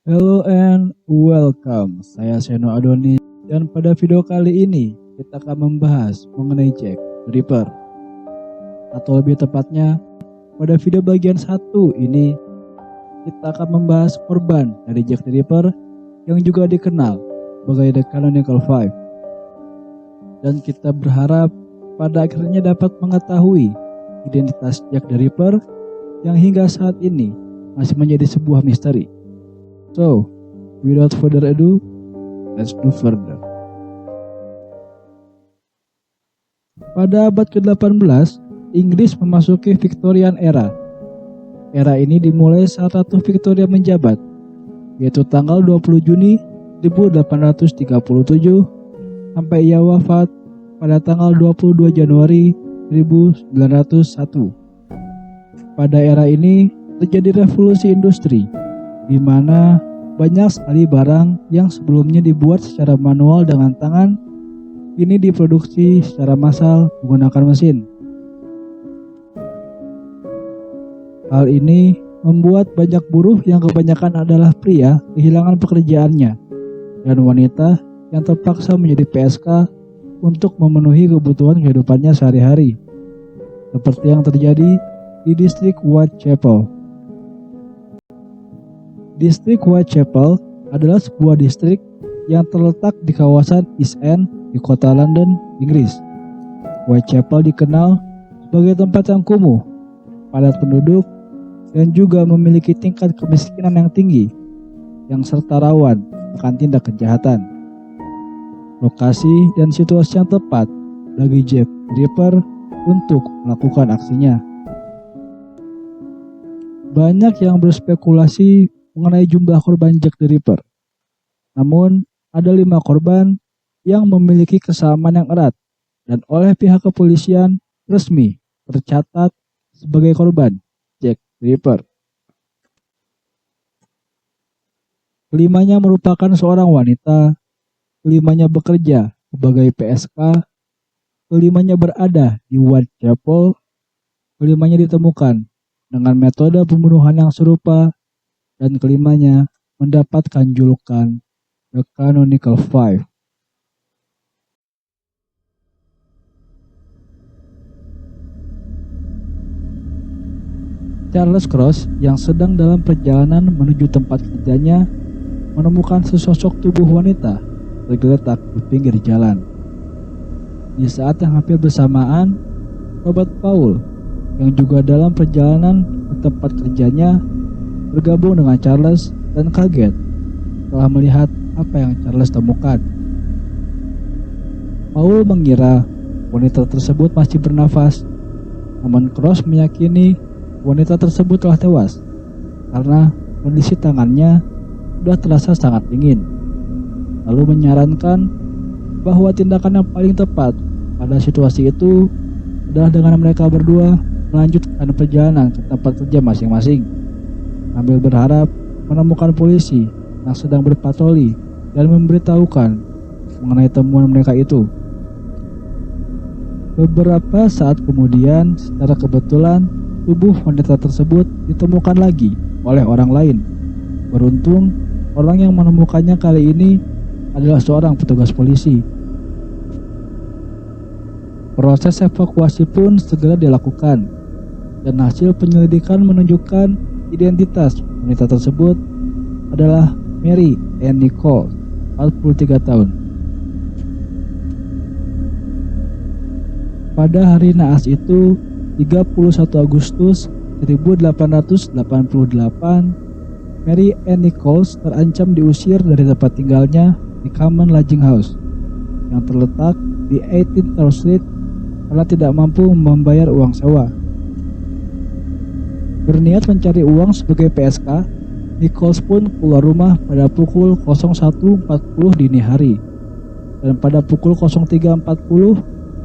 Hello and welcome, saya Seno Adonis dan pada video kali ini kita akan membahas mengenai Jack the Ripper. Atau lebih tepatnya, pada video bagian 1 ini kita akan membahas korban dari Jack the Ripper yang juga dikenal sebagai The Canonical Five. Dan kita berharap pada akhirnya dapat mengetahui identitas Jack the Ripper yang hingga saat ini masih menjadi sebuah misteri. So, without further ado, let's do further. Pada abad ke-18, Inggris memasuki Victorian Era. Era ini dimulai saat Ratu Victoria menjabat, yaitu tanggal 20 Juni 1837 sampai ia wafat pada tanggal 22 Januari 1901. Pada era ini terjadi revolusi industri, di mana banyak sekali barang yang sebelumnya dibuat secara manual dengan tangan, kini diproduksi secara massal menggunakan mesin. Hal ini membuat banyak buruh yang kebanyakan adalah pria kehilangan pekerjaannya, dan wanita yang terpaksa menjadi PSK untuk memenuhi kebutuhan kehidupannya sehari-hari, seperti yang terjadi di distrik Whitechapel. Distrik Whitechapel adalah sebuah distrik yang terletak di kawasan East End di kota London, Inggris. Whitechapel dikenal sebagai tempat yang kumuh, padat penduduk, dan juga memiliki tingkat kemiskinan yang tinggi, yang serta rawan akan tindak kejahatan. Lokasi dan situasi yang tepat bagi Jack the Ripper untuk melakukan aksinya. Banyak yang berspekulasi mengenai jumlah korban Jack the Ripper. Namun, ada 5 korban yang memiliki kesamaan yang erat dan oleh pihak kepolisian resmi tercatat sebagai korban Jack the Ripper. Kelimanya merupakan seorang wanita, kelimanya bekerja sebagai PSK, kelimanya berada di Whitechapel, kelimanya ditemukan dengan metode pembunuhan yang serupa, dan kelimanya mendapatkan julukan The Canonical Five. Charles Cross yang sedang dalam perjalanan menuju tempat kerjanya menemukan sesosok tubuh wanita tergeletak di pinggir jalan. Di saat yang hampir bersamaan, Robert Paul yang juga dalam perjalanan ke tempat kerjanya bergabung dengan Charles dan kaget setelah melihat apa yang Charles temukan. Paul mengira wanita tersebut masih bernafas, namun Cross meyakini wanita tersebut telah tewas karena kondisi tangannya sudah terasa sangat dingin. Lalu menyarankan bahwa tindakan yang paling tepat pada situasi itu adalah dengan mereka berdua melanjutkan perjalanan ke tempat kerja masing-masing, sambil berharap menemukan polisi yang sedang berpatroli dan memberitahukan mengenai temuan mereka itu. Beberapa saat kemudian, secara kebetulan tubuh wanita tersebut ditemukan lagi oleh orang lain. Beruntung, orang yang menemukannya kali ini adalah seorang petugas polisi. Proses evakuasi pun segera dilakukan, dan hasil penyelidikan menunjukkan identitas wanita tersebut adalah Mary Ann Nichols, 43 tahun. Pada hari naas itu, 31 Agustus 1888, Mary Ann Nichols terancam diusir dari tempat tinggalnya di Common Lodging House yang terletak di 18th Tower Street karena tidak mampu membayar uang sewa. Berniat mencari uang sebagai PSK, Nichols pun keluar rumah pada pukul 01.40 dini hari. Dan pada pukul 03.40,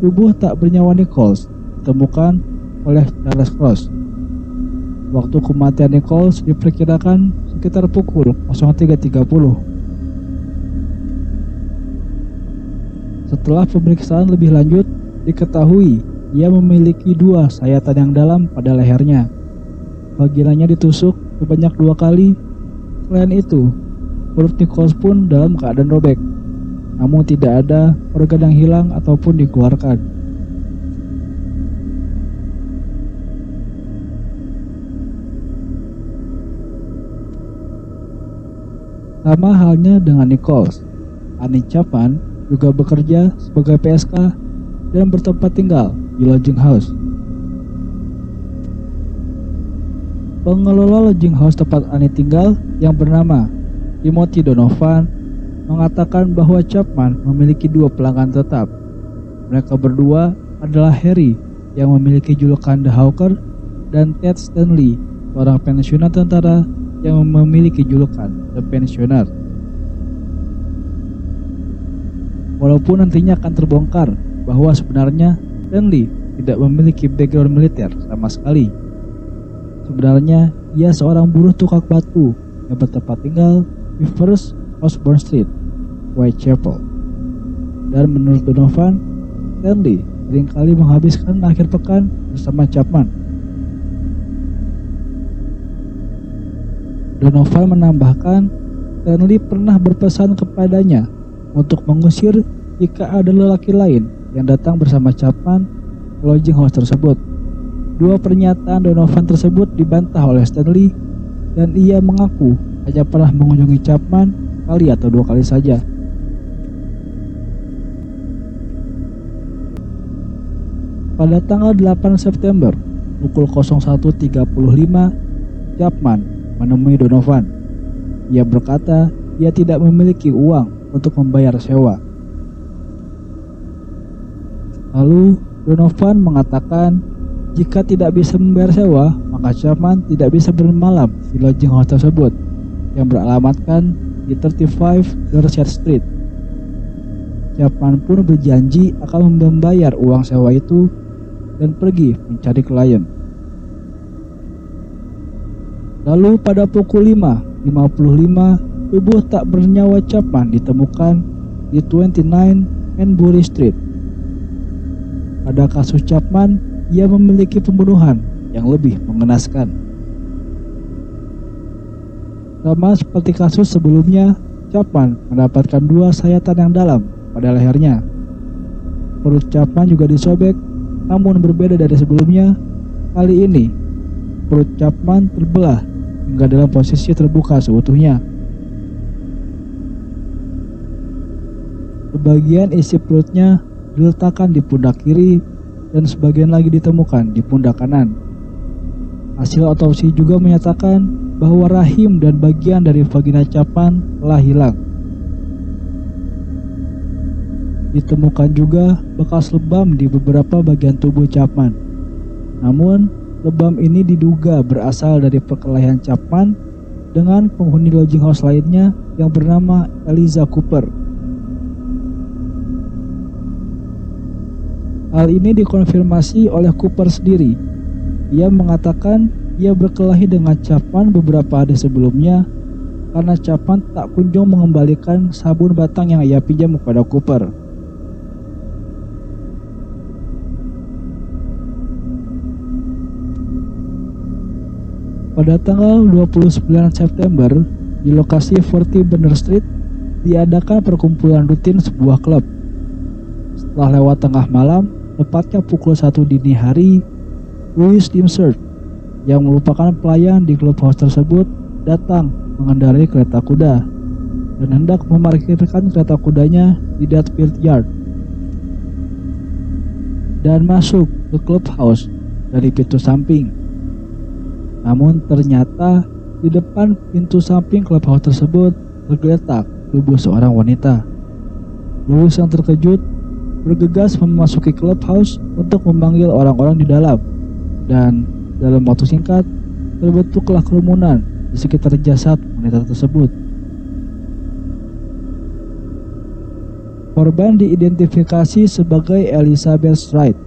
tubuh tak bernyawa Nichols ditemukan oleh Charles Cross. Waktu kematian Nichols diperkirakan sekitar pukul 03.30. Setelah pemeriksaan lebih lanjut, diketahui ia memiliki 2 sayatan yang dalam pada lehernya. Vaginanya ditusuk sebanyak 2 kali. Selain itu, Perut Nichols pun dalam keadaan robek, namun tidak ada organ yang hilang ataupun dikeluarkan. Sama halnya dengan Nichols, Annie Chapman juga bekerja sebagai PSK dan bertempat tinggal di lodging house. Pengelola lodging house tempat Annie tinggal yang bernama Timothy Donovan mengatakan bahwa Chapman memiliki 2 pelanggan tetap. Mereka berdua adalah Harry yang memiliki julukan The Hawker dan Ted Stanley, seorang pensiunan tentara yang memiliki julukan The Pensioner. Walaupun nantinya akan terbongkar bahwa sebenarnya Stanley tidak memiliki background militer sama sekali. Sebenarnya ia seorang buruh tukang batu yang bertempat tinggal di First Osborne Street, Whitechapel. Dan menurut Donovan, Stanley seringkali menghabiskan akhir pekan bersama Chapman. Donovan menambahkan, Stanley pernah berpesan kepadanya untuk mengusir jika ada lelaki lain yang datang bersama Chapman ke lodging house tersebut. 2 pernyataan Donovan tersebut dibantah oleh Stanley dan ia mengaku hanya pernah mengunjungi Chapman sekali atau 2 kali saja. Pada tanggal 8 September pukul 01.35, Chapman menemui Donovan. Ia berkata ia tidak memiliki uang untuk membayar sewa. Lalu Donovan mengatakan jika tidak bisa membayar sewa, maka Chapman tidak bisa bermalam di lodging house tersebut yang beralamatkan di 35 Dorset Street. Chapman pun berjanji akan membayar uang sewa itu dan pergi mencari klien. Lalu pada pukul 5.55, tubuh tak bernyawa Chapman ditemukan di 29 Hanbury Street. Pada kasus Chapman, ia memiliki pembunuhan yang lebih mengenaskan. Sama seperti kasus sebelumnya, Chapman mendapatkan 2 sayatan yang dalam pada lehernya. Perut Chapman juga disobek, namun berbeda dari sebelumnya. Kali ini, perut Chapman terbelah hingga dalam posisi terbuka seutuhnya. Sebagian isi perutnya diletakkan di pundak kiri dan sebagian lagi ditemukan di pundak kanan. Hasil otopsi juga menyatakan bahwa rahim dan bagian dari vagina Chapman telah hilang. Ditemukan juga bekas lebam di beberapa bagian tubuh Chapman. Namun, lebam ini diduga berasal dari perkelahian Chapman dengan penghuni lodging house lainnya yang bernama Eliza Cooper. Hal ini dikonfirmasi oleh Cooper sendiri. Ia mengatakan ia berkelahi dengan Chapman beberapa hari sebelumnya karena Chapman tak kunjung mengembalikan sabun batang yang ia pinjam kepada Cooper. Pada tanggal 29 September, di lokasi 40 Banner Street, diadakan perkumpulan rutin sebuah klub. Setelah lewat tengah malam, tepatnya pukul 1 dini hari, Louis Dimsert, yang merupakan pelayan di clubhouse tersebut, datang mengendarai kereta kuda dan hendak memarkirkan kereta kudanya di Dutfield Yard dan masuk ke clubhouse dari pintu samping. Namun ternyata di depan pintu samping clubhouse tersebut tergeletak tubuh seorang wanita. Louis yang terkejut bergegas memasuki clubhouse untuk memanggil orang-orang di dalam, dan dalam waktu singkat terbentuklah kerumunan di sekitar jasad wanita tersebut. Korban diidentifikasi sebagai Elizabeth Wright.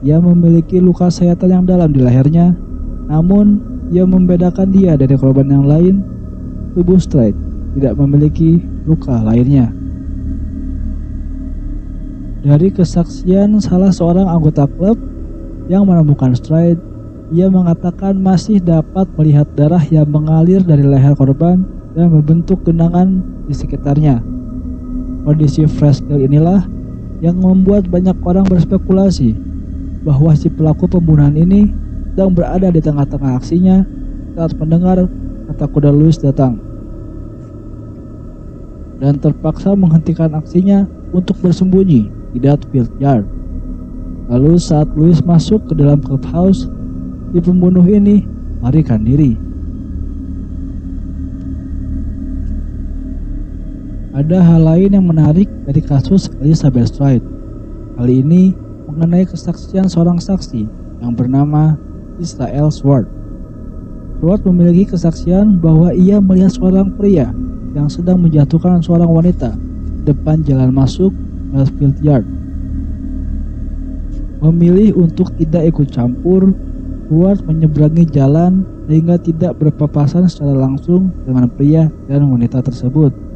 Ia memiliki luka sayatan yang dalam di lehernya, namun yang membedakan dia dari korban yang lain, tubuh Wright tidak memiliki luka lainnya. Dari kesaksian salah seorang anggota klub yang menemukan Stride, ia mengatakan masih dapat melihat darah yang mengalir dari leher korban dan membentuk genangan di sekitarnya. Kondisi fresh kill inilah yang membuat banyak orang berspekulasi bahwa si pelaku pembunuhan ini sedang berada di tengah-tengah aksinya saat mendengar kata kuda Louis datang, dan terpaksa menghentikan aksinya untuk bersembunyi di Dutfield Yard. Lalu saat Louis masuk ke dalam clubhouse, si pembunuh ini melarikan diri. Ada hal lain yang menarik dari kasus Elizabeth Wright. Kali ini mengenai kesaksian seorang saksi yang bernama Israel Swart. Swart memiliki kesaksian bahwa ia melihat seorang pria yang sedang menjatuhkan seorang wanita di depan jalan masuk Dutfield Yard. Memilih untuk tidak ikut campur, Swart menyeberangi jalan sehingga tidak berpapasan secara langsung dengan pria dan wanita tersebut.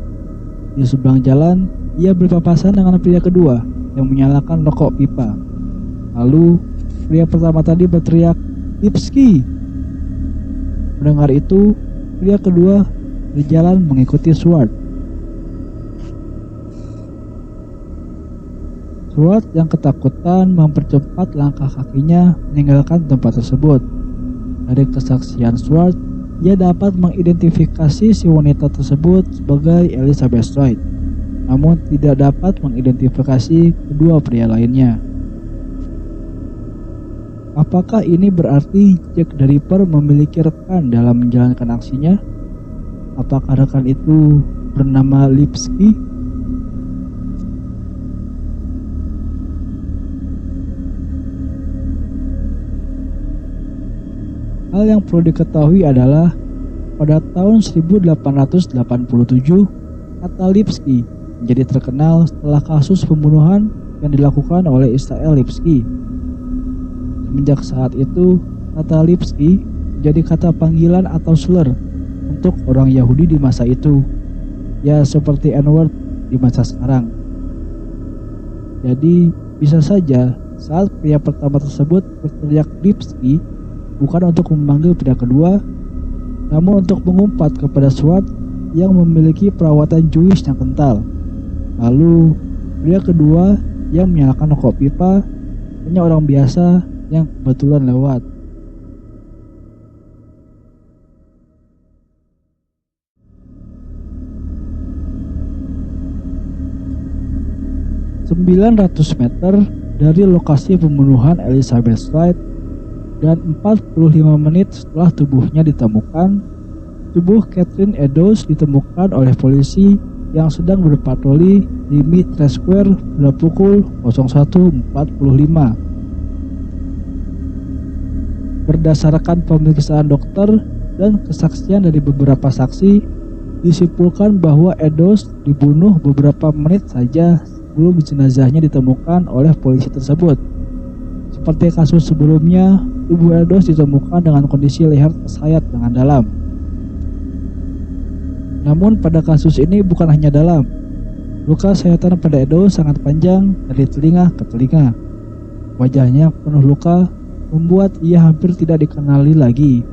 Di seberang jalan, ia berpapasan dengan pria kedua yang menyalakan rokok pipa. Lalu, pria pertama tadi berteriak, "Lipski!" Mendengar itu, pria kedua berjalan mengikuti Swart. Swart yang ketakutan mempercepat langkah kakinya meninggalkan tempat tersebut. Dari kesaksian Swart, ia dapat mengidentifikasi si wanita tersebut sebagai Elizabeth Wright, namun tidak dapat mengidentifikasi kedua pria lainnya. Apakah ini berarti Jack the Ripper memiliki rekan dalam menjalankan aksinya? Apakah rekan itu bernama Lipski? Hal yang perlu diketahui adalah pada tahun 1887, kata Lipski menjadi terkenal setelah kasus pembunuhan yang dilakukan oleh Israel Lipski. Semenjak saat itu, kata Lipski menjadi kata panggilan atau slur untuk orang Yahudi di masa itu, ya seperti N-word di masa sekarang. Jadi, bisa saja saat pria pertama tersebut berteriak Lipski bukan untuk memanggil pria kedua, namun untuk mengumpat kepada Swart yang memiliki perawatan Jewish yang kental. Lalu, pria kedua yang menyalakan rokok pipa hanya orang biasa yang kebetulan lewat. ...900 meter dari lokasi pembunuhan Elizabeth Wright dan 45 menit setelah tubuhnya ditemukan, tubuh Catherine Eddowes ditemukan oleh polisi yang sedang berpatroli di Mitre Square pada pukul 01.45. Berdasarkan pemeriksaan dokter dan kesaksian dari beberapa saksi, disimpulkan bahwa Eddowes dibunuh beberapa menit saja sebelum jenazahnya ditemukan oleh polisi tersebut. Seperti kasus sebelumnya, tubuh Eddowes ditemukan dengan kondisi leher tersayat dengan dalam. Namun pada kasus ini bukan hanya dalam. Luka sayatan pada Eddowes sangat panjang dari telinga ke telinga. Wajahnya penuh luka membuat ia hampir tidak dikenali lagi.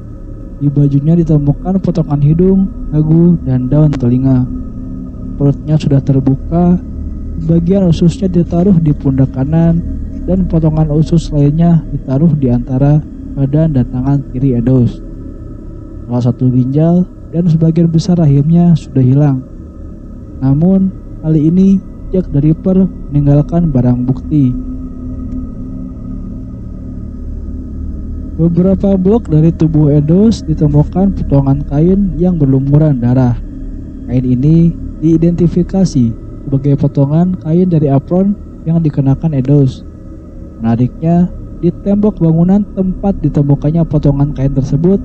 Di bajunya ditemukan potongan hidung, dagu, dan daun telinga. Perutnya sudah terbuka, bagian ususnya ditaruh di pundak kanan, dan potongan usus lainnya ditaruh di antara badan dan tangan kiri Eddowes. Salah satu ginjal dan sebagian besar rahimnya sudah hilang. Namun, kali ini Jack the Ripper meninggalkan barang bukti. Beberapa blok dari tubuh Eddowes ditemukan potongan kain yang berlumuran darah. Kain ini diidentifikasi sebagai potongan kain dari apron yang dikenakan Eddowes. Menariknya, di tembok bangunan tempat ditemukannya potongan kain tersebut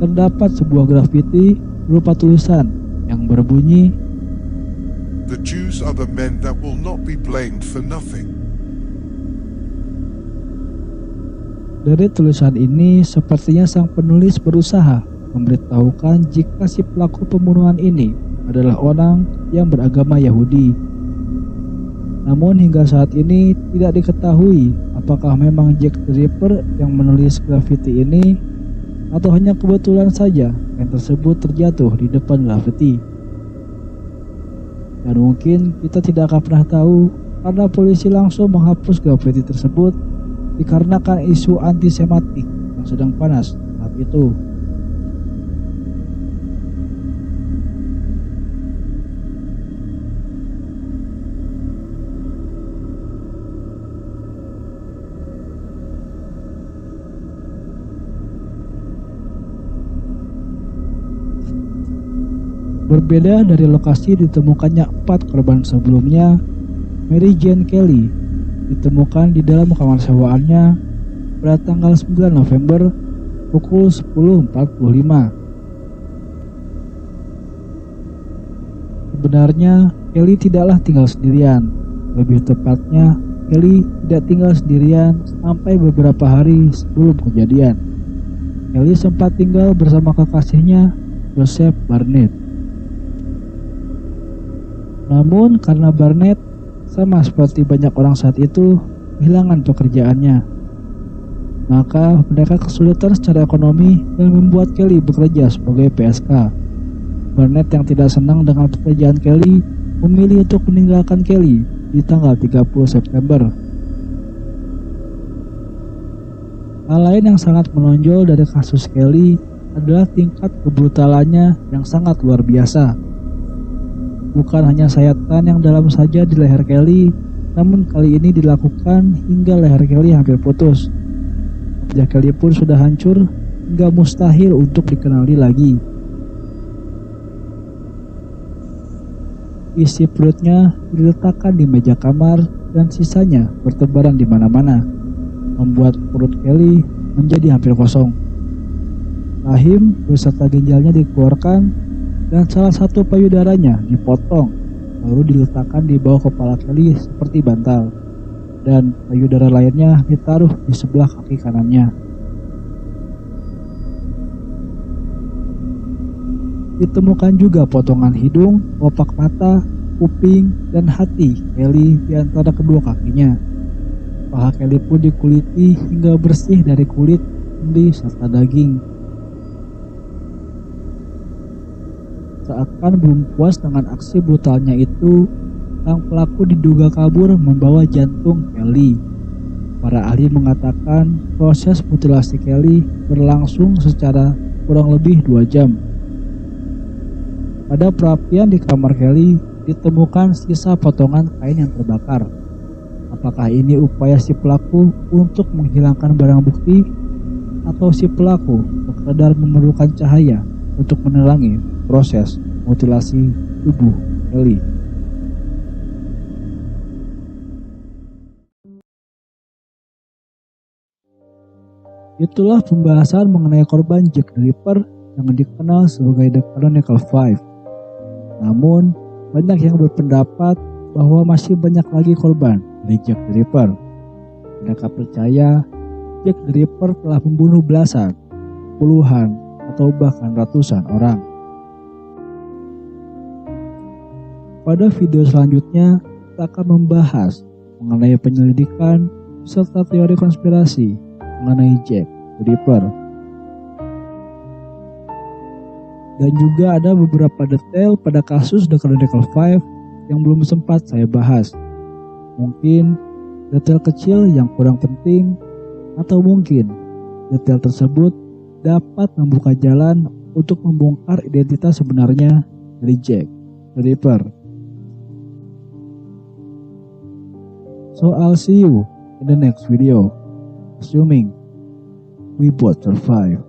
terdapat sebuah grafiti berupa tulisan yang berbunyi, "The Jews are the men that will not be blamed for nothing." Dari tulisan ini, sepertinya sang penulis berusaha memberitahukan jika si pelaku pembunuhan ini adalah orang yang beragama Yahudi. Namun hingga saat ini tidak diketahui apakah memang Jack the Ripper yang menulis grafiti ini atau hanya kebetulan saja kain tersebut terjatuh di depan grafiti. Dan mungkin kita tidak akan pernah tahu karena polisi langsung menghapus grafiti tersebut dikarenakan isu antisematik yang sedang panas saat itu. Berbeda dari lokasi ditemukannya 4 korban sebelumnya, Mary Jane Kelly ditemukan di dalam kamar sewaannya pada tanggal 9 November pukul 10.45. Sebenarnya Kelly tidaklah tinggal sendirian. Lebih tepatnya, Kelly tidak tinggal sendirian sampai beberapa hari sebelum kejadian. Kelly sempat tinggal bersama kekasihnya, Joseph Barnett. Namun karena Barnett sama seperti banyak orang saat itu kehilangan pekerjaannya, maka mereka kesulitan secara ekonomi dan membuat Kelly bekerja sebagai PSK. Barnett yang tidak senang dengan pekerjaan Kelly memilih untuk meninggalkan Kelly di tanggal 30 September. Hal lain yang sangat menonjol dari kasus Kelly adalah tingkat kebrutalannya yang sangat luar biasa. Bukan hanya sayatan yang dalam saja di leher Kelly, namun kali ini dilakukan hingga leher Kelly hampir putus. Wajah Kelly pun sudah hancur hingga mustahil untuk dikenali lagi. Isi perutnya diletakkan di meja kamar dan sisanya bertebaran di mana-mana, membuat perut Kelly menjadi hampir kosong. Rahim beserta ginjalnya dikeluarkan dan salah satu payudaranya dipotong lalu diletakkan di bawah kepala Kelly seperti bantal, dan payudara lainnya ditaruh di sebelah kaki kanannya. Ditemukan juga potongan hidung, kelopak mata, kuping, dan hati Kelly di antara kedua kakinya. Paha Kelly pun dikuliti hingga bersih dari kulit, sendi, serta daging. Seakan belum puas dengan aksi brutalnya itu, sang pelaku diduga kabur membawa jantung Kelly. Para ahli mengatakan proses mutilasi Kelly berlangsung secara kurang lebih 2 jam. Pada perapian di kamar Kelly ditemukan sisa potongan kain yang terbakar. Apakah ini upaya si pelaku untuk menghilangkan barang bukti, atau si pelaku sekedar memerlukan cahaya untuk menerangi proses mutilasi tubuh Kelly? Itulah pembahasan mengenai korban Jack the Ripper yang dikenal sebagai The Canonical Five. Namun, banyak yang berpendapat bahwa masih banyak lagi korban dari Jack the Ripper. Mereka percaya Jack the Ripper telah membunuh belasan, puluhan, atau bahkan ratusan orang. Pada video selanjutnya, kita akan membahas mengenai penyelidikan serta teori konspirasi mengenai Jack the Ripper. Dan juga ada beberapa detail pada kasus The Canonical Five yang belum sempat saya bahas. Mungkin detail kecil yang kurang penting, atau mungkin detail tersebut dapat membuka jalan untuk membongkar identitas sebenarnya dari Jack the Ripper. So I'll see you in the next video, assuming we both survive.